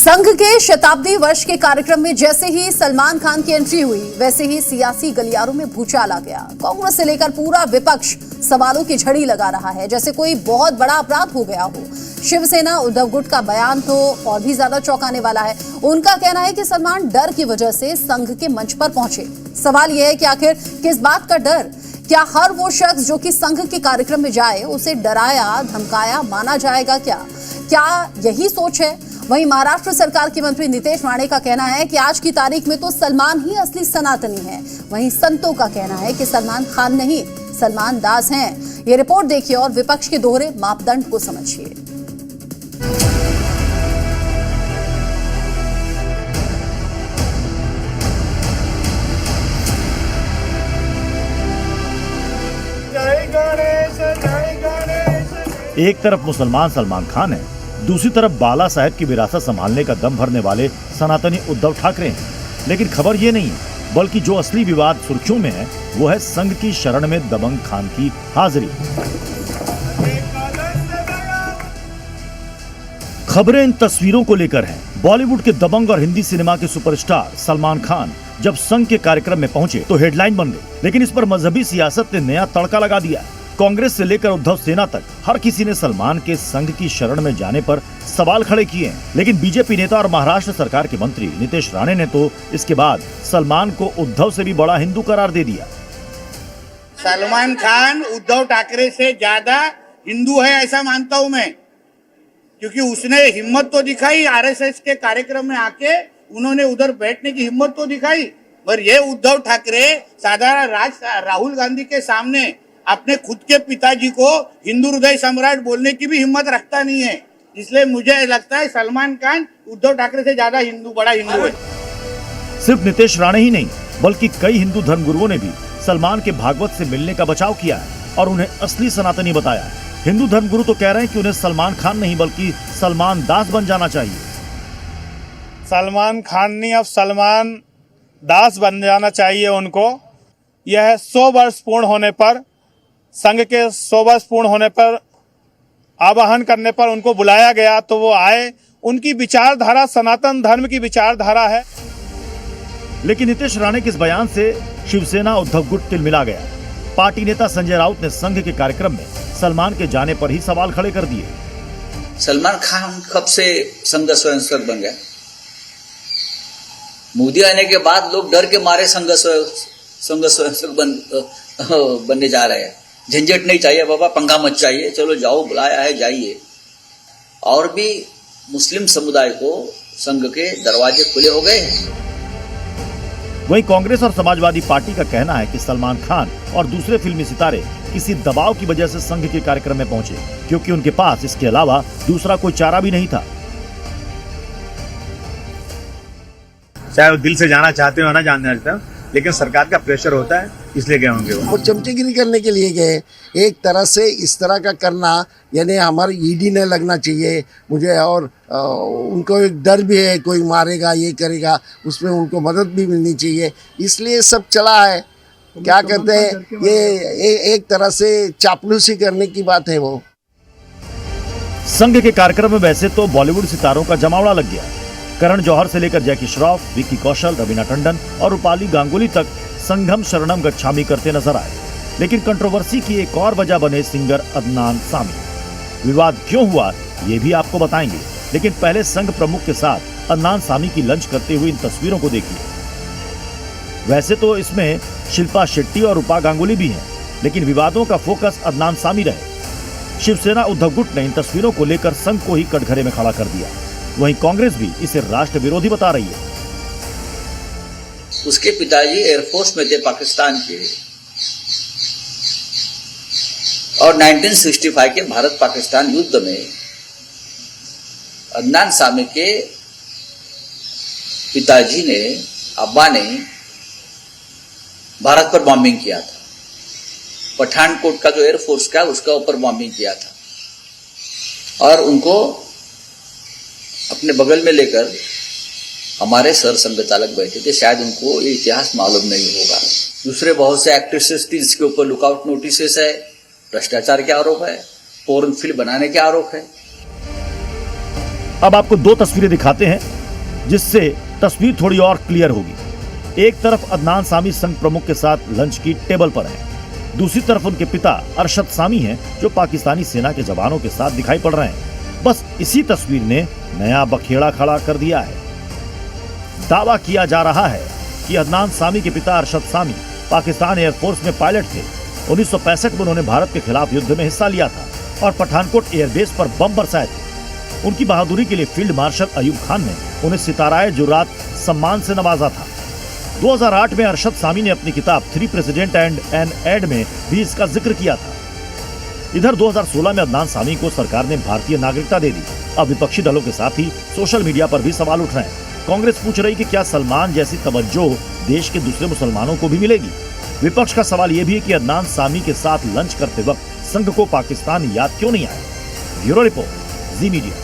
संघ के शताब्दी वर्ष के कार्यक्रम में जैसे ही सलमान खान की एंट्री हुई, वैसे ही सियासी गलियारों में भूचाल आ गया। कांग्रेस से लेकर पूरा विपक्ष सवालों की झड़ी लगा रहा है, जैसे कोई बहुत बड़ा अपराध हो गया हो। शिवसेना उद्धव गुट का बयान तो और भी ज्यादा चौंकाने वाला है। उनका कहना है कि सलमान डर की वजह से संघ के मंच पर पहुंचे। सवाल यह है कि आखिर किस बात का डर? क्या हर वो शख्स जो कि संघ के कार्यक्रम में जाए उसे डराया धमकाया माना जाएगा? क्या यही सोच है? वहीं महाराष्ट्र सरकार के मंत्री नितेश राणे का कहना है कि आज की तारीख में तो सलमान ही असली सनातनी है। वहीं संतों का कहना है कि सलमान खान नहीं, सलमान दास हैं। ये रिपोर्ट देखिए और विपक्ष के दोहरे मापदंड को समझिए। एक तरफ मुसलमान सलमान खान है, दूसरी तरफ बाला साहेब की विरासत संभालने का दम भरने वाले सनातनी उद्धव ठाकरे हैं। लेकिन खबर ये नहीं है, बल्कि जो असली विवाद सुर्खियों में है वो है संघ की शरण में दबंग खान की हाजिरी। खबरें इन तस्वीरों को लेकर हैं। बॉलीवुड के दबंग और हिंदी सिनेमा के सुपरस्टार सलमान खान जब संघ के कार्यक्रम में पहुंचे तो हेडलाइन बन गई, लेकिन इस पर मजहबी सियासत ने नया तड़का लगा दिया। कांग्रेस से लेकर उद्धव सेना तक हर किसी ने सलमान के संघ की शरण में जाने पर सवाल खड़े किए हैं। लेकिन बीजेपी नेता और महाराष्ट्र सरकार के मंत्री नितेश राणे ने तो इसके बाद सलमान को उद्धव से भी बड़ा हिंदू करार दे दिया। सलमान खान उद्धव ठाकरे से ज्यादा हिंदू है ऐसा मानता हूं मैं, क्योंकि उसने हिम्मत तो दिखाई। आरएसएस के कार्यक्रम में आके उन्होंने उधर बैठने की हिम्मत तो दिखाई, पर ये उद्धव ठाकरे साधारण राहुल गांधी के सामने अपने खुद के पिताजी को हिंदू हृदय सम्राट बोलने की भी हिम्मत रखता नहीं है। इसलिए मुझे लगता है सलमान खान उद्धव ठाकरे से ज्यादा बड़ा हिंदू है। सिर्फ नितेश राणे ही नहीं, बल्कि कई हिंदू धर्मगुरुओं ने भी सलमान के भागवत से मिलने का बचाव किया है और उन्हें असली सनातनी बताया है। हिंदू धर्मगुरु तो कह रहे हैं कि उन्हें सलमान खान नहीं बल्कि सलमान दास बन जाना चाहिए। सलमान खान नहीं, अब सलमान दास बन जाना चाहिए उनको। यह 100 वर्ष पूर्ण होने पर, संघ के 100 वर्ष पूर्ण होने पर आवाहन करने पर उनको बुलाया गया तो वो आए। उनकी विचारधारा सनातन धर्म की विचारधारा है। लेकिन नितेश राणे के इस बयान से शिवसेना उद्धव गुट तिलमिला गया। पार्टी नेता संजय राउत ने संघ के कार्यक्रम में सलमान के जाने पर ही सवाल खड़े कर दिए। सलमान खान कब से संघ स्वयंसेवक बन गया? मोदी आने के बाद लोग डर के मारे संघ स्वयंसेवक बनने जा रहे हैं। झंझट नहीं चाहिए बाबा, पंगा मत चाहिए, चलो जाओ, बुलाया है जाइए। और भी मुस्लिम समुदाय को संघ के दरवाजे खुले हो गए। वहीं कांग्रेस और समाजवादी पार्टी का कहना है कि सलमान खान और दूसरे फिल्मी सितारे किसी दबाव की वजह से संघ के कार्यक्रम में पहुंचे, क्योंकि उनके पास इसके अलावा दूसरा कोई चारा भी नहीं था। चाहे वो दिल से जाना चाहते हो ना जानना चाहते हो, लेकिन सरकार का प्रेशर होता है इसलिए गए होंगे। वो चमचेगिरी करने के लिए गए। एक तरह से इस तरह का करना यानी हमारी ईडी न लगना चाहिए मुझे, और उनको एक डर भी है कोई मारेगा ये करेगा, उसमें उनको मदद भी मिलनी चाहिए, इसलिए सब चला है। क्या कहते हैं, ये एक तरह से चापलूसी करने की बात है। वो संघ के कार्यक्रम में वैसे तो बॉलीवुड सितारों का जमावड़ा लग गया। करण जौहर से लेकर जैकी श्रॉफ, विकी कौशल, रवीना टंडन और रूपाली गांगुली तक संघम शरणम गच्छामी करते नजर आए। लेकिन कंट्रोवर्सी की एक और वजह बने सिंगर अदनान सामी। विवाद क्यों हुआ ये भी आपको बताएंगे, लेकिन पहले संघ प्रमुख के साथ अदनान सामी की लंच करते हुए इन तस्वीरों को देखिए। वैसे तो इसमें शिल्पा शेट्टी और रूपा गांगुली भी हैं, लेकिन विवादों का फोकस अदनान सामी रहे। शिवसेना उद्धव गुट ने इन तस्वीरों को लेकर संघ को ही कटघरे में खड़ा कर दिया। वहीं कांग्रेस भी इसे राष्ट्र विरोधी बता रही है। उसके पिताजी एयरफोर्स में थे पाकिस्तान के, और 1965 के भारत पाकिस्तान युद्ध में अदनान सामी के पिताजी ने, अब्बा ने भारत पर बॉम्बिंग किया था। पठानकोट का जो एयरफोर्स का उसका ऊपर बॉम्बिंग किया था, और उनको अपने बगल में लेकर हमारे सर संघ चालक बैठे थे। शायद उनको ये इतिहास मालूम नहीं होगा। दूसरे बहुत से एक्ट्रेसेस थी जिसके ऊपर लुकआउट नोटिस है, भ्रष्टाचार के आरोप है, पोर्न फिल्म बनाने के आरोप है। अब आपको दो तस्वीरें दिखाते हैं जिससे तस्वीर थोड़ी और क्लियर होगी। एक तरफ अदनान सामी संघ प्रमुख के साथ लंच की टेबल पर हैं, दूसरी तरफ उनके पिता अरशद सामी हैं जो पाकिस्तानी सेना के जवानों के साथ दिखाई पड़ रहे हैं। बस इसी तस्वीर ने नया बखेड़ा खड़ा कर दिया है। दावा किया जा रहा है कि अदनान सामी के पिता अरशद सामी पाकिस्तान एयरफोर्स में पायलट थे। 1965 में उन्होंने भारत के खिलाफ युद्ध में हिस्सा लिया था और पठानकोट एयरबेस पर बम बरसाए थे। उनकी बहादुरी के लिए फील्ड मार्शल अयूब खान ने उन्हें सिताराए जुर्रात सम्मान से नवाजा था। 2008 में अरशद सामी ने अपनी किताब 3 प्रेसिडेंट एंड एन एड में भी इसका जिक्र किया था। इधर 2016 में अदनान सामी को सरकार ने भारतीय नागरिकता दे दी। अब विपक्षी दलों के साथ ही सोशल मीडिया पर भी सवाल उठ रहे हैं। कांग्रेस पूछ रही कि क्या सलमान जैसी तवज्जो देश के दूसरे मुसलमानों को भी मिलेगी। विपक्ष का सवाल यह भी है कि अदनान सामी के साथ लंच करते वक्त संघ को पाकिस्तान याद क्यों नहीं आया। ब्यूरो रिपोर्ट, जी मीडिया।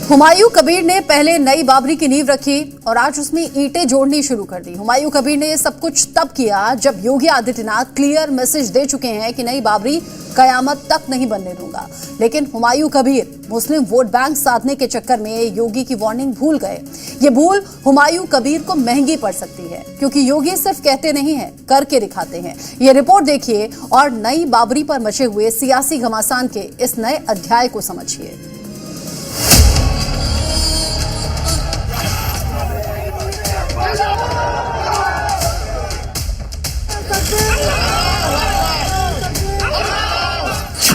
हुमायूं कबीर ने पहले नई बाबरी की नींव रखी और आज उसमें ईंटें जोड़नी शुरू कर दी। हुमायूं कबीर ने ये सब कुछ तब किया जब योगी आदित्यनाथ क्लियर मैसेज दे चुके हैं कि नई बाबरी कयामत तक नहीं बनने दूंगा। लेकिन हुमायूं कबीर मुस्लिम वोट बैंक साधने के चक्कर में योगी की वार्निंग भूल गए। ये भूल हुमायूं कबीर को महंगी पड़ सकती है, क्योंकि योगी सिर्फ कहते नहीं हैं, करके दिखाते हैं। ये रिपोर्ट देखिए और नई बाबरी पर मचे हुए सियासी घमासान के इस नए अध्याय को समझिए।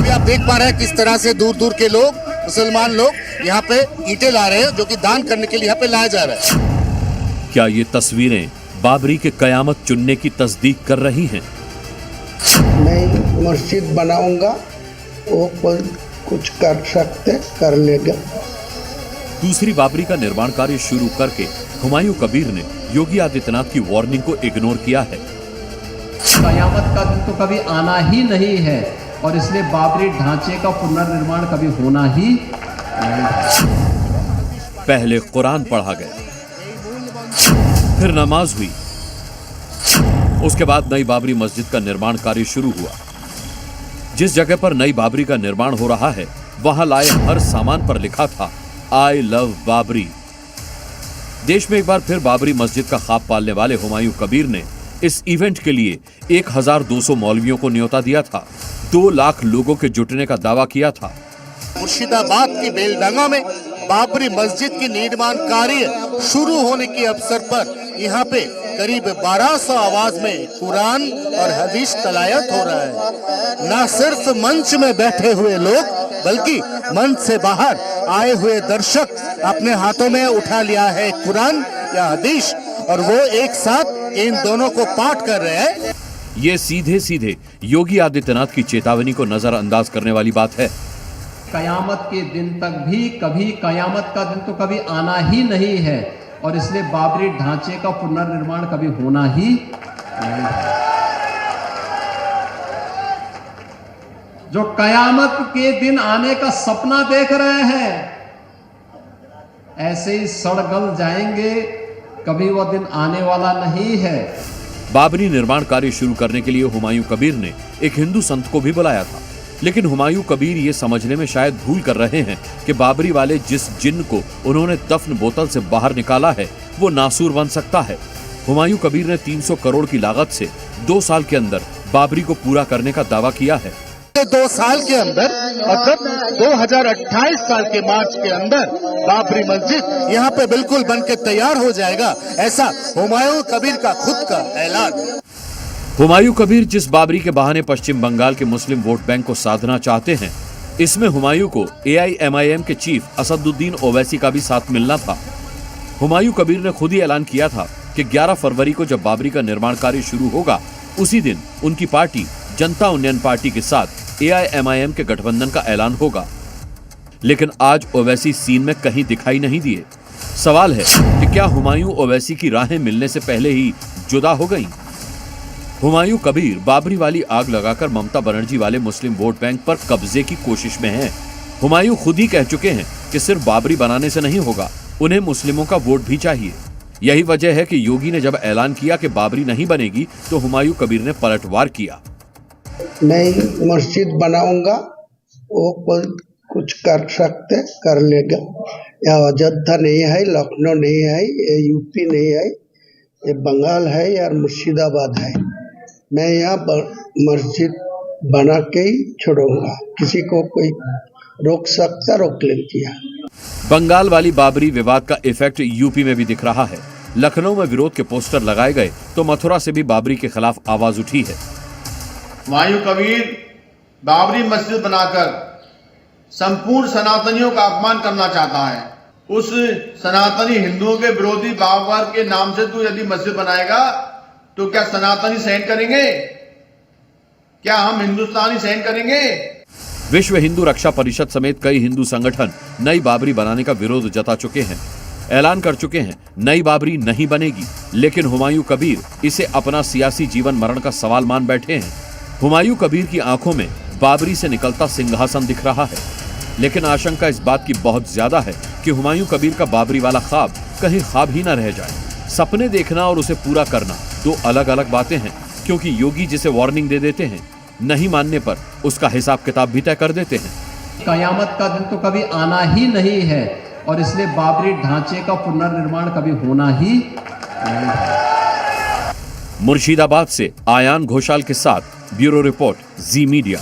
आप देख पा रहे हैं किस तरह से दूर दूर के लोग, मुसलमान लोग यहाँ पे ईंटें ला रहे हैं, जो कि दान करने के लिए यहाँ पे लाया जा रहा है। क्या ये तस्वीरें बाबरी के कयामत चुनने की तस्दीक कर रही हैं? मैं मस्जिद बनाऊंगा, वो कोई कुछ कर सकते कर लेगा। दूसरी बाबरी का निर्माण कार्य शुरू करके हुमायूं कबीर ने योगी आदित्यनाथ की वार्निंग को इग्नोर किया है। कयामत का दिन तो कभी आना ही नहीं है और इसलिए बाबरी ढांचे का पुनर्निर्माण कभी होना ही नहीं है। पहले कुरान पढ़ा गया, फिर नमाज हुई, उसके बाद नई बाबरी मस्जिद का निर्माण कार्य शुरू हुआ। जिस जगह पर नई बाबरी का निर्माण हो रहा है वहां लाए हर सामान पर लिखा था आई लव बाबरी। देश में एक बार फिर बाबरी मस्जिद का ख्वाब पालने वाले हुमायूं कबीर ने इस इवेंट के लिए 1200 मौलवियों को न्योता दिया था। 2 लाख लोगों के जुटने का दावा किया था। मुर्शिदाबाद की बेलडांगा में बाबरी मस्जिद की निर्माण कार्य शुरू होने के अवसर पर यहाँ पे करीब 1200 आवाज में कुरान और हदीस तलायत हो रहा है। न सिर्फ मंच में बैठे हुए लोग बल्कि मंच से बाहर आए हुए दर्शक अपने हाथों में उठा लिया है कुरान या हदीस और वो एक साथ इन दोनों को पाठ कर रहे हैं। ये सीधे सीधे योगी आदित्यनाथ की चेतावनी को नजरअंदाज करने वाली बात है। कयामत के दिन तक भी कभी कयामत का दिन तो कभी आना ही नहीं है और इसलिए बाबरी ढांचे का पुनर्निर्माण कभी होना ही नहीं है। जो कयामत के दिन आने का सपना देख रहे हैं ऐसे ही सड़गल जाएंगे, कभी वह दिन आने वाला नहीं है। बाबरी निर्माण कार्य शुरू करने के लिए हुमायूं कबीर ने एक हिंदू संत को भी बुलाया था, लेकिन हुमायूं कबीर ये समझने में शायद भूल कर रहे हैं कि बाबरी वाले जिस जिन्न को उन्होंने दफन बोतल से बाहर निकाला है वो नासूर बन सकता है। हुमायूं कबीर ने 300 करोड़ की लागत से 2 साल के अंदर बाबरी को पूरा करने का दावा किया है। 2 साल के अंदर अर्थात 2028 साल के मार्च के अंदर बाबरी मस्जिद यहाँ पे बिल्कुल बनके तैयार हो जाएगा, ऐसा हुमायूं कबीर का खुद का ऐलान। हुमायूं कबीर जिस बाबरी के बहाने पश्चिम बंगाल के मुस्लिम वोट बैंक को साधना चाहते हैं, इसमें हुमायूं को AIMIM के चीफ असदुद्दीन ओवैसी का भी साथ मिलना था। हुमायूं कबीर ने खुद ही ऐलान किया था कि 11 फरवरी को जब बाबरी का निर्माण कार्य शुरू होगा उसी दिन उनकी पार्टी जनता उन्नयन पार्टी के साथ AIMIM के गठबंधन का ऐलान होगा। लेकिन आज ओवैसी सीन में कहीं दिखाई नहीं दिए। सवाल है कि क्या हुमायूं ओवैसी की राहें मिलने से पहले ही जुदा हो गईं? हुमायूं कबीर बाबरी वाली आग लगाकर ममता बनर्जी वाले मुस्लिम वोट बैंक पर कब्जे की कोशिश में हैं। हुमायूं खुद ही कह चुके हैं कि सिर्फ बाबरी बनाने से नहीं होगा, उन्हें मुस्लिमों का वोट भी चाहिए। यही वजह है कि योगी ने जब ऐलान किया कि बाबरी नहीं बनेगी तो हुमायूं कबीर ने पलटवार किया। मैं मस्जिद बनाऊंगा, वो कोई कुछ कर सकते कर लेगा। यहाँ अयोध्या नहीं है, लखनऊ नहीं है, ये यूपी नहीं है, ये बंगाल है या मुर्शिदाबाद है। मैं यहाँ मस्जिद बना के ही छोड़ूंगा, किसी को कोई रोक सकता रोक लेंगे। बंगाल वाली बाबरी विवाद का इफेक्ट यूपी में भी दिख रहा है। लखनऊ में विरोध के पोस्टर लगाए गए तो मथुरा से भी बाबरी के खिलाफ आवाज उठी है। हुमायूं कबीर बाबरी मस्जिद बनाकर संपूर्ण सनातनियों का अपमान करना चाहता है। उस सनातनी हिंदुओं के विरोधी बाबर के नाम से तू यदि मस्जिद बनाएगा तो क्या सनातनी सहन करेंगे? क्या हम हिंदुस्तानी सहन करेंगे? विश्व हिंदू रक्षा परिषद समेत कई हिंदू संगठन नई बाबरी बनाने का विरोध जता चुके हैं, ऐलान कर चुके हैं नई बाबरी नहीं बनेगी। लेकिन हुमायूं कबीर इसे अपना सियासी जीवन मरण का सवाल मान बैठे हैं। हुमायूं कबीर की आंखों में बाबरी से निकलता सिंहासन दिख रहा है, लेकिन आशंका इस बात की बहुत ज्यादा है कि हुमायूं कबीर का बाबरी वाला ख्वाब कहीं ख्वाब ही न रह जाए। सपने देखना और उसे पूरा करना दो अलग अलग बातें हैं, क्योंकि योगी जिसे वार्निंग दे देते हैं, नहीं मानने पर उसका हिसाब किताब भी तय कर देते हैं। कयामत का दिन तो कभी आना ही नहीं है और इसलिए बाबरी ढांचे का पुनर्निर्माण कभी होना ही नहीं है। मुर्शिदाबाद से आयान घोषाल के साथ ब्यूरो रिपोर्ट, जी मीडिया।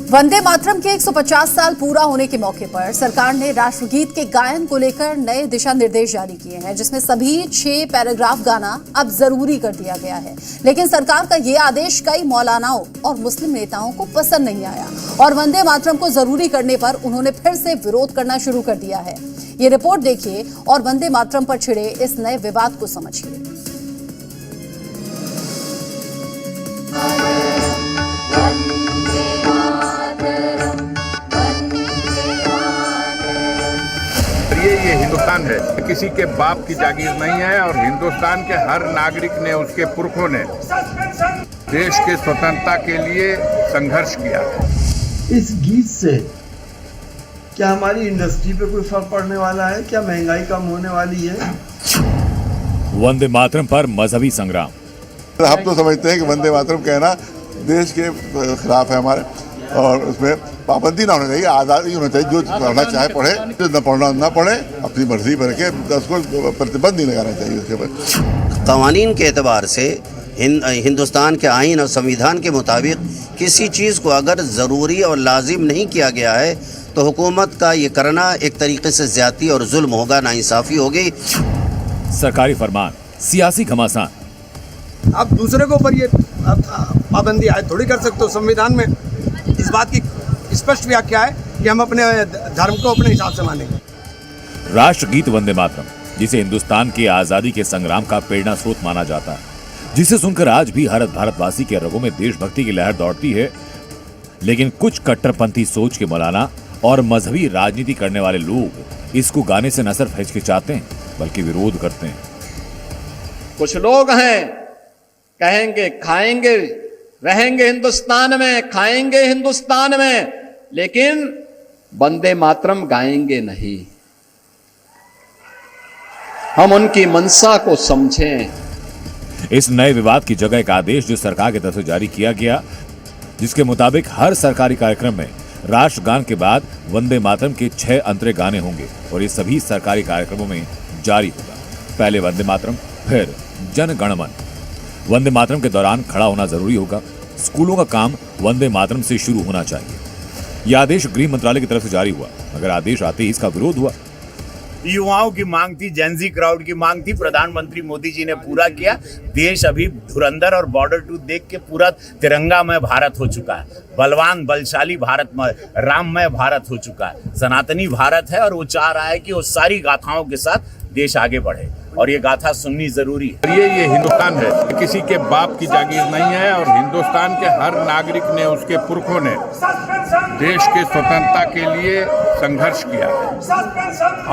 वंदे मातरम के 150 साल पूरा होने के मौके पर सरकार ने राष्ट्रगीत के गायन को लेकर नए दिशा निर्देश जारी किए हैं, जिसमें सभी 6 पैराग्राफ गाना अब जरूरी कर दिया गया है। लेकिन सरकार का ये आदेश कई मौलानाओं और मुस्लिम नेताओं को पसंद नहीं आया और वंदे मातरम को जरूरी करने पर उन्होंने फिर से विरोध करना शुरू कर दिया है। ये रिपोर्ट देखिए और वंदे मातरम पर छिड़े इस नए विवाद को समझिए। ये हिंदुस्तान है, किसी के बाप की जागीर नहीं है और हिंदुस्तान के हर नागरिक ने, उसके पुरखों ने देश के स्वतंत्रता के लिए संघर्ष किया। इस गीत से क्या हमारी इंडस्ट्री पे कोई फर्क पड़ने वाला है? क्या महंगाई कम होने वाली है? वंदे मातरम पर मजहबी संग्राम। हम तो समझते हैं कि वंदे मातरम कहना देश के खिलाफ है हमारे, और उसमें पाबंदी ना होनी चाहिए, आज़ादी होनी चाहिए। जो पढ़ना चाहे पढ़े, जो न पढ़ना ना पढ़े, अपनी मर्जी पर के उसको प्रतिबंध नहीं लगाना चाहिए उसके ऊपर। कवानीन के एतबार से हिंदुस्तान के आइन और संविधान के मुताबिक किसी चीज़ को अगर ज़रूरी और लाजिम नहीं किया गया है तो हुकूमत का ये करना एक तरीके से ज़्यादती और जुल्म होगा, नाइंसाफ़ी होगी। सरकारी फरमान, सियासी घमासान। आप दूसरे के ऊपर ये पाबंदी आए थोड़ी कर सकते हो। संविधान में इस बात की स्पष्ट व्याख्या है कि हम अपने धर्म को अपने हिसाब से मानेंगे। राष्ट्रगीत वंदे मातरम, जिसे हिंदुस्तान के आजादी के संग्राम का प्रेरणा स्रोत माना जाता है, जिसे सुनकर आज भी हर भारतवासी के रगों में देशभक्ति की लहर दौड़ती है, लेकिन कुछ कट्टरपंथी सोच के मौलाना और मजहबी राजनीति करने वाले लोग इसको गाने से न सिर्फ हिचकिचाते हैं बल्कि विरोध करते हैं। कुछ लोग हैं कहेंगे खाएंगे रहेंगे हिंदुस्तान में, खाएंगे हिंदुस्तान में, लेकिन वंदे मातरम गाएंगे नहीं। हम उनकी मंशा को समझें। इस नए विवाद की जगह एक आदेश जो सरकार की तरफ से जारी किया गया, जिसके मुताबिक हर सरकारी कार्यक्रम में राष्ट्रगान के बाद वंदे मातरम के 6 अंतरे गाने होंगे और ये सभी सरकारी कार्यक्रमों में जारी होगा। पहले वंदे मातरम, फिर जन गण मन। वंदे मातरम के दौरान खड़ा होना जरूरी होगा। स्कूलों का काम वंदे मातरम से शुरू होना चाहिए। यह आदेश गृह मंत्रालय की तरफ से जारी हुआ, मगर आदेश आते ही इसका विरोध हुआ। युवाओं की मांग थी, जेनजी क्राउड की मांग थी, प्रधानमंत्री मोदी जी ने पूरा किया। देश अभी धुरंधर और बॉर्डर टू देख के पूरा तिरंगामय भारत हो चुका है, बलवान बलशाली भारत, राममय भारत हो चुका है, सनातनी भारत है। और वो चाह रहा है कि वो सारी गाथाओं के साथ देश आगे बढ़े और ये गाथा सुननी जरूरी है। ये हिंदुस्तान है, किसी के बाप की जागीर नहीं है और हिंदुस्तान के हर नागरिक ने, उसके पुरखों ने देश के स्वतंत्रता के लिए संघर्ष किया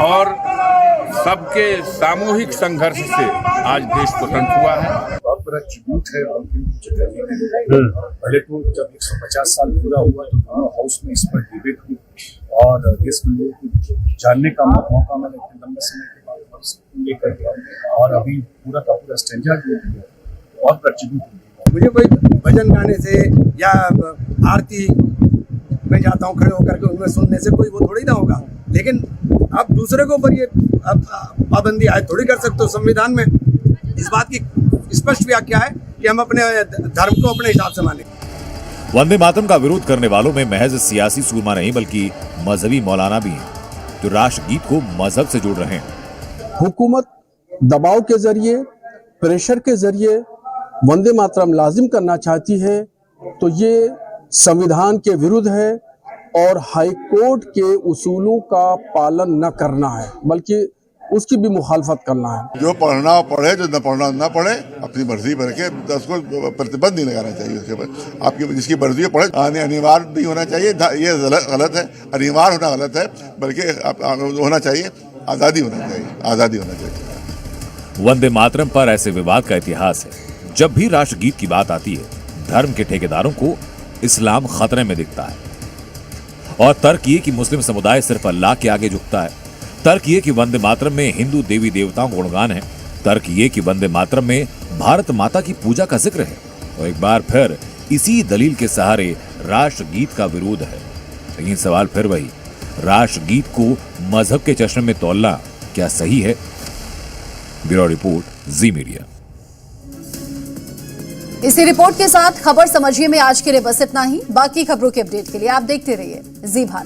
और सबके सामूहिक संघर्ष से आज देश स्वतंत्र हुआ है। बहुत बड़ा ट्रिब्यूट है। पहले तो जब 150 साल पूरा हुआ तो दोनों हाउस में इस पर डिबेट हुई और देश में लोगों को जानने का मौका मिला इतने लंबे समय के बाद लेकर गया और अभी पूरा का पूरा स्टैंडर्ड जो है बहुत बड़ा ट्रिब्यूट। मुझे कोई भजन गाने से या आरती मैं जाता हूँ खड़े होकर के, उनमें सुनने से कोई वो थोड़ी ना होगा। लेकिन आप दूसरे के ऊपर ये पाबंदी आयद थोड़ी कर सकते हो। संविधान में इस बात की स्पष्ट व्याख्या है कि हम अपने धर्म को अपने हिसाब से मानें। वंदे मातरम का विरोध करने वालों में महज सियासी सूरमा नहीं बल्कि मजहबी मौलाना भी हैं, जो राष्ट्रगीत को मजहब से जोड़ रहे हैं। हुकूमत दबाव के जरिए, प्रेशर के जरिए वंदे मातरम लाजिम करना चाहती है तो ये संविधान के विरुद्ध है और हाई कोर्ट के उसूलों का पालन न करना है, बल्कि उसकी भी मुखालफत करना है। जो पढ़ना पढ़े, जो न पढ़ना न पढ़े, अपनी मर्जी भर के उसको प्रतिबंध नहीं लगाना चाहिए। उसके ऊपर आपकी जिसकी मर्जी है पढ़े, अनिवार्य नहीं होना चाहिए, ये गलत है। अनिवार्य होना गलत है, बल्कि होना चाहिए, आज़ादी होना चाहिए, आज़ादी होना चाहिए। वंदे मातरम पर ऐसे विवाद का इतिहास है। जब भी राष्ट्रगीत की बात आती है, धर्म के ठेकेदारों को इस्लाम खतरे में दिखता है और तर्क ये कि मुस्लिम समुदाय सिर्फ अल्लाह के आगे झुकता है। तर्क ये कि वंदे मातरम में हिंदू देवी देवताओं का गुणगान है। तर्क ये कि वंदे मातरम में भारत माता की पूजा का जिक्र है। और एक बार फिर इसी दलील के सहारे राष्ट्रगीत का विरोध है। लेकिन सवाल फिर वही, राष्ट्रगीत को मजहब के चश्मे में तौलना क्या सही है? ब्यूरो रिपोर्ट, जी मीडिया। इसी रिपोर्ट के साथ खबर समझिए में आज के लिए बस इतना ही। बाकी खबरों के अपडेट के लिए आप देखते रहिए जी भारत।